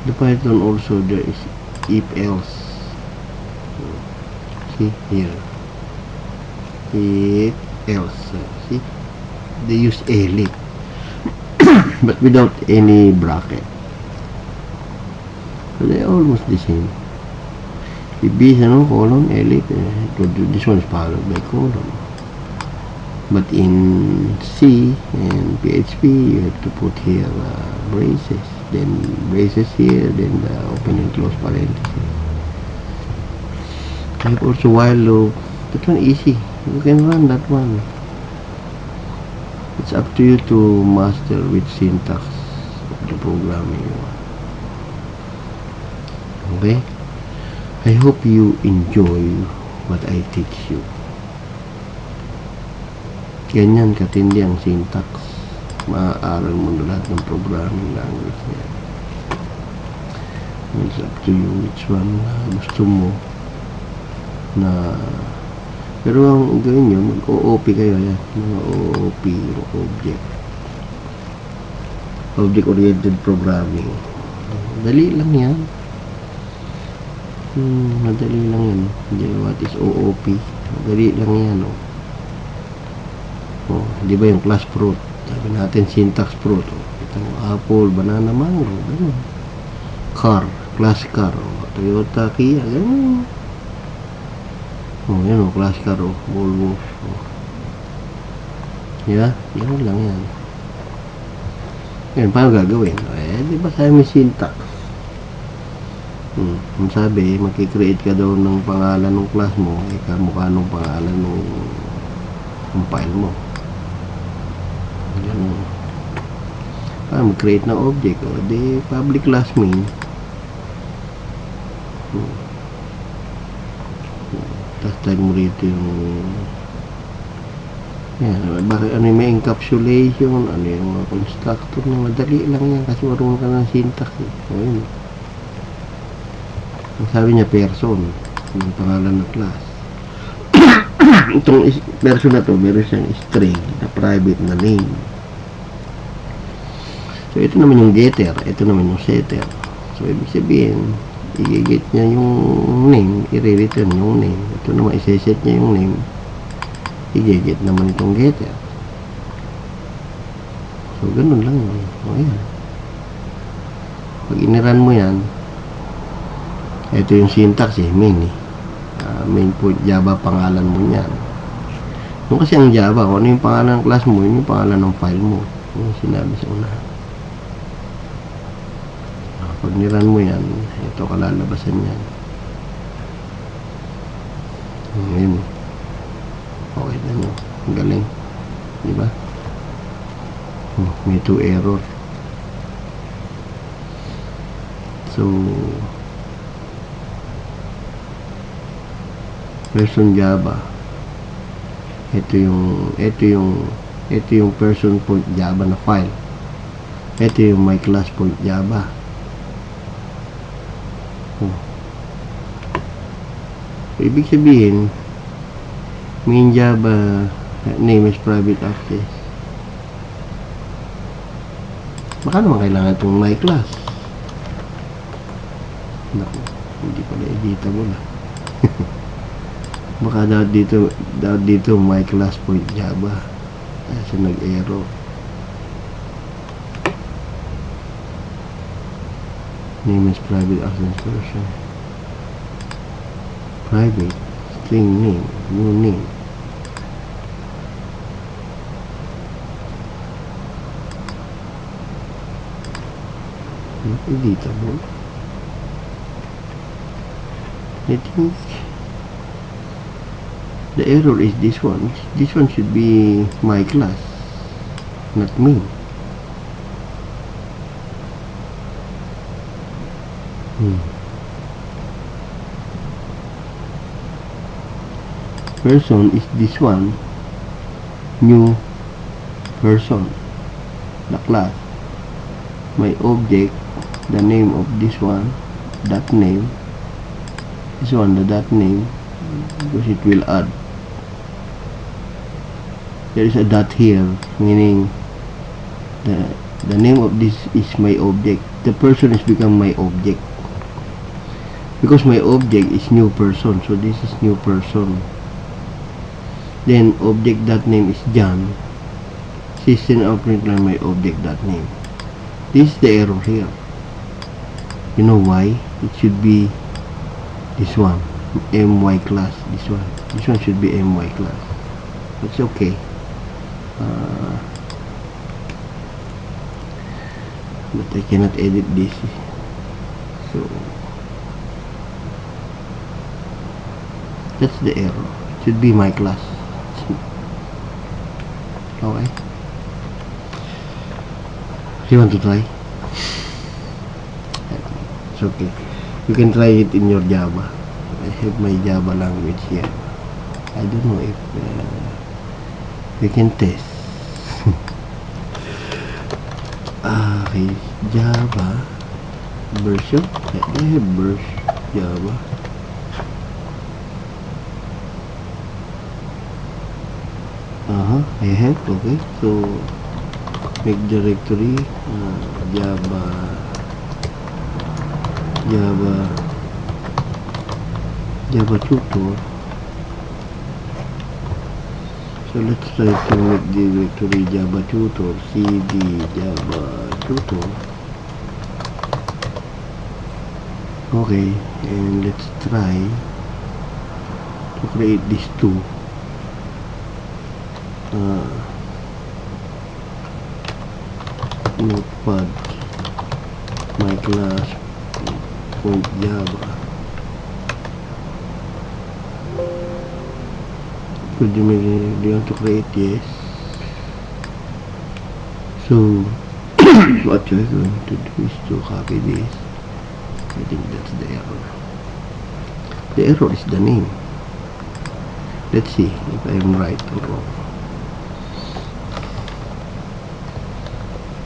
The Python also there is if else. See here. If else. See? They use elif. But without any bracket. So they're almost the same. If B is colon, elif, this one is followed by colon. But in C and PHP, you have to put here braces. Then braces here, then the open and close parentheses. I have also while loop. That one easy. You can run that one. It's up to you to master which syntax of the programming you want. Okay? I hope you enjoy what I teach you. Ganyan katindi ang syntax. Maaaral mo na lahat ng programming language niya. It's up to you which one gusto mo na. Pero ang gawin nyo, mag-OOP kayo yan. Mga OOP, object-oriented programming. Dali lang yan. Madali lang yan. What is OOP? Madali lang yan. Di ba yung class fruit? Sabi natin syntax fruit. Ito apple, banana, mango. Ganun. Car, class car. Toyota, Kia. Ganun. Oh, yan o, class car o, Volvo. Oh. Yeah, gano'n lang yan. Yan, paano gagawin? Di ba sabi may syntax? Ang sabi, makikreate ka daw ng pangalan ng class mo, kamukha ng pangalan ng file mo. Yan o. Paano mag-create ng object? O, di public class main. Tapos type mo rito yung yan, bakit ano yung may encapsulation, ano yung mga constructor na madali lang yan kasi marunong ka ng syntax eh. O yun, ang sabi niya person yung pangalan ng class. Itong person na to meron siyang string na private na name. So ito naman yung getter, ito naman yung setter. So ibig sabihin i-get niya yung name, i-return yung name. Ito naman i-set niya yung name, i-get naman itong getter. So ganun lang yun. O yan, pag iniran mo yan, ito yung syntax eh, main eh. Main point Java pangalan mo yan. Yung kasi ang Java, kung ano yung pangalan ng class mo, yun yung pangalan ng file mo. Yung sinabi sa unahan. Pag niran mo yan, ito kalalabasan yan. Ngayon, okay na nyo. Ang galing. Diba? May 2 error. So, person Java. Ito yung person.java na file. Ito yung my class.java. Ibig sabihin, main Java name is private access. Baka naman kailangan itong my class. Naku, hindi pala editable ah. Baka daw dito my class.java kasi nag-error. Name is private access version. Private string name, new name. Not editable. I think the error is this one. This one should be my class, not me. Person is this one, new person, the class. My object, the name of this one, that name, this one, the that name, because it will add. There is a dot here, meaning the name of this is my object. The person is become my object. Because my object is new person, so this is new person. Then object dot name is John. System operate on my object dot name. This is the error here. You know why? It should be this one, my class. This one should be my class. It's okay. But I cannot edit this. So that's the error. It should be my class. Okay. You want to try? It's okay. You can try it in your Java. I have my Java language here. I don't know if we can test. Okay, Java version. I have version Java. I have. Okay, so make directory Java tutor. So let's try to make directory Java tutor, cd Java tutor. Okay, and let's try to create these two. Notepad, my class point Java. Could you make it? Do you want to create? Yes. So what you're going to do is to copy this. I think that's the error. The error is the name. Let's see if I'm right or wrong.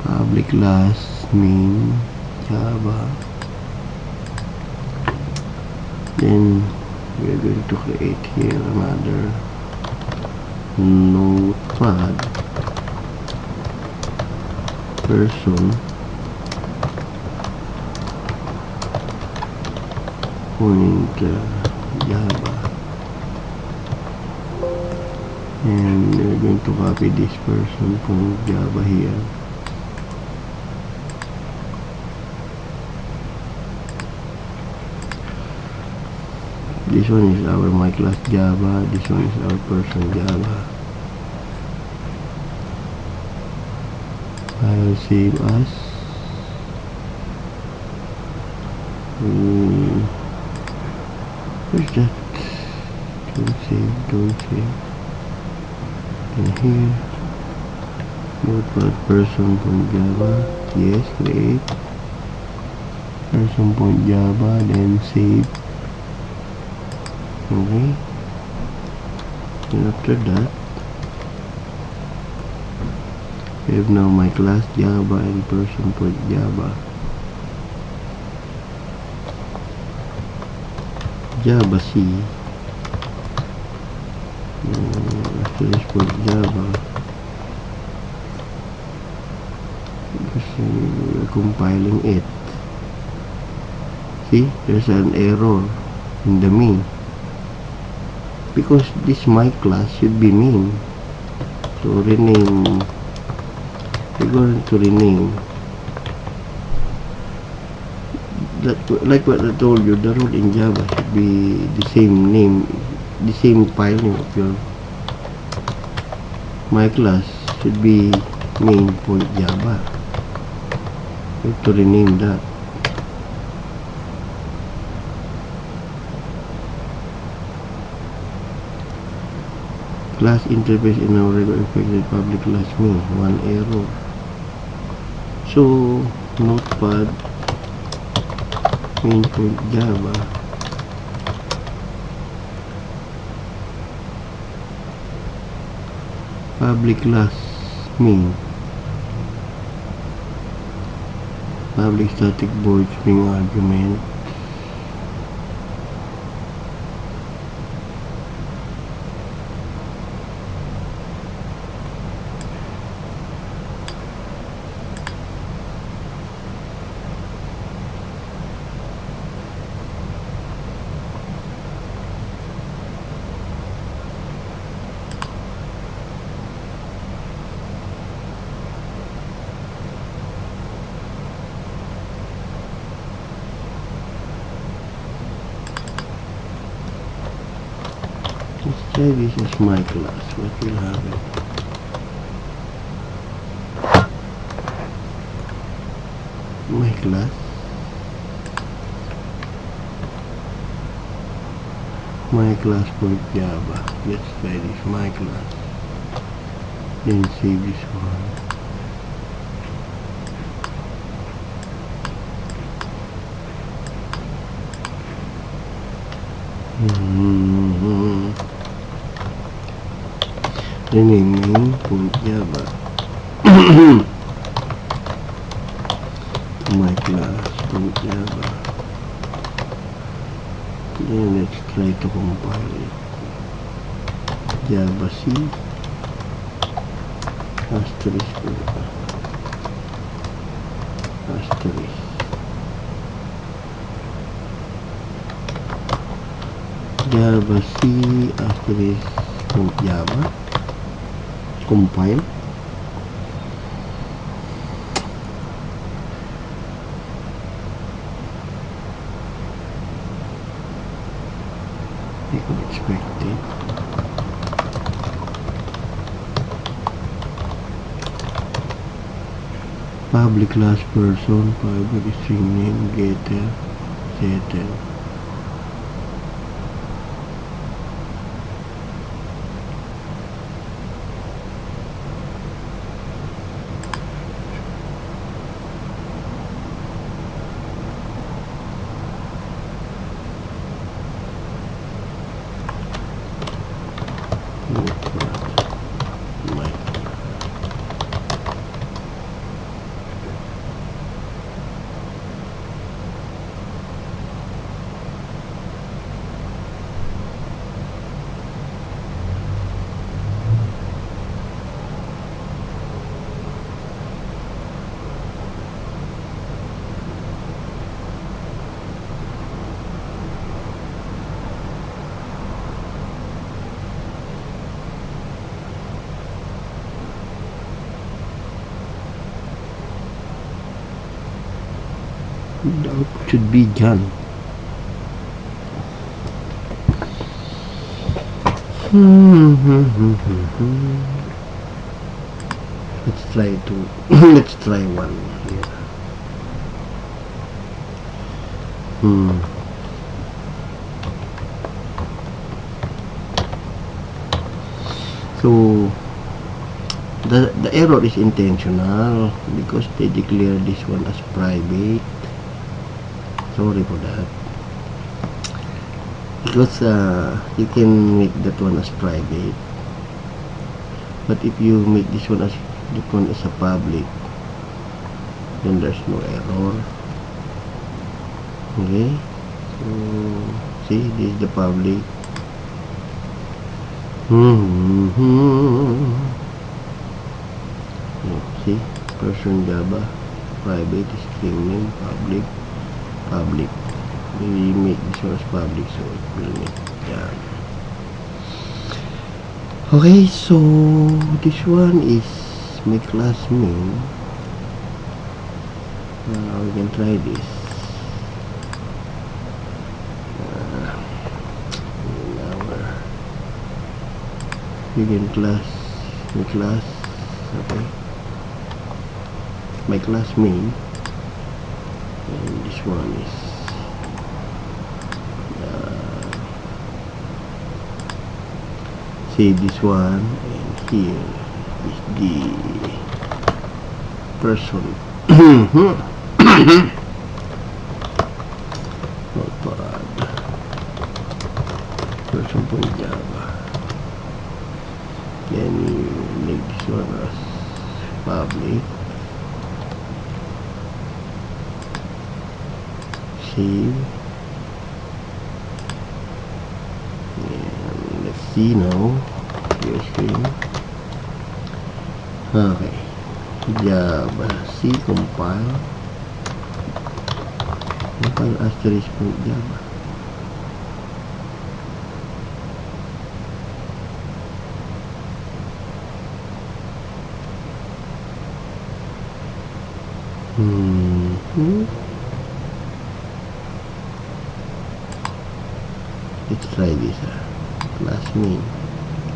Public class main Java. Then we're going to create here another notepad person point Java, and we're going to copy this person point Java here. This one is our my class Java, this one is our person Java. I'll save as where's that? Don't save. And here, notepad person point Java. Yes, create person point Java, then save. Okay, and after that we have now my class Java and person point Java. Java C after this point Java, because we're compiling it. See, there's an error in the main, because this my class should be main. So rename, we're going to rename that, like what I told you, the role in Java should be the same name, the same file name of your my class should be main.java. You have to rename that. Class interface in our regular affected public class main, one error. So notepad main.java, public class main, public static void string argument, let's try this as my class. What will happen? My class, my class point Java. Let's try this my class. Then save this one. Rename point Java. My class point Java. Then let's try to compile it. Java C asterisk asterisk Java C asterisk Java. Compile. It's expected. Public class person, private string name, getter, setter. The output should be John. Let's try let's try one here. So the error is intentional because they declare this one as private. Sorry for that, because you can make that one as private, but if you make this one as a public, then there's no error. Okay, so see, this is the public. See, person Java, private, string name, public. We make this one as public, so it will make that. Okay, so this one is my class main. We can try this. Begin class, okay. My class main. And this one is say this one, and here is the person. Not bad. Person from Java. Then you make this one as public. Save. And let's see now your screen. Okay, Java C compile asterisk Java. Let's try this. Class main,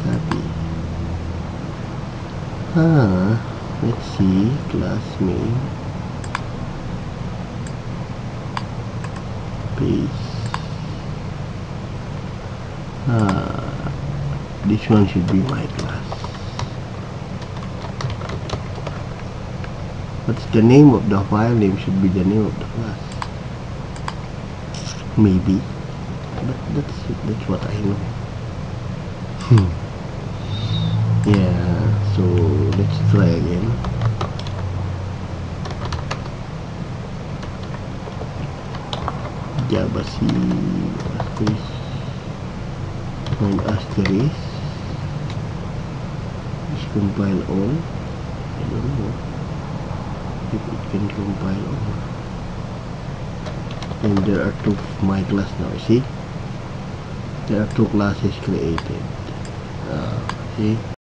copy. Let's see, class main, paste. This one should be my class. What's the name of the file name? Should be the name of the class. Maybe, but that's what I know. Yeah, so let's try again. Java C asterisk and asterisk. Just compile all. I don't know if it can compile all. And there are two my class now. See, there are two classes created. See.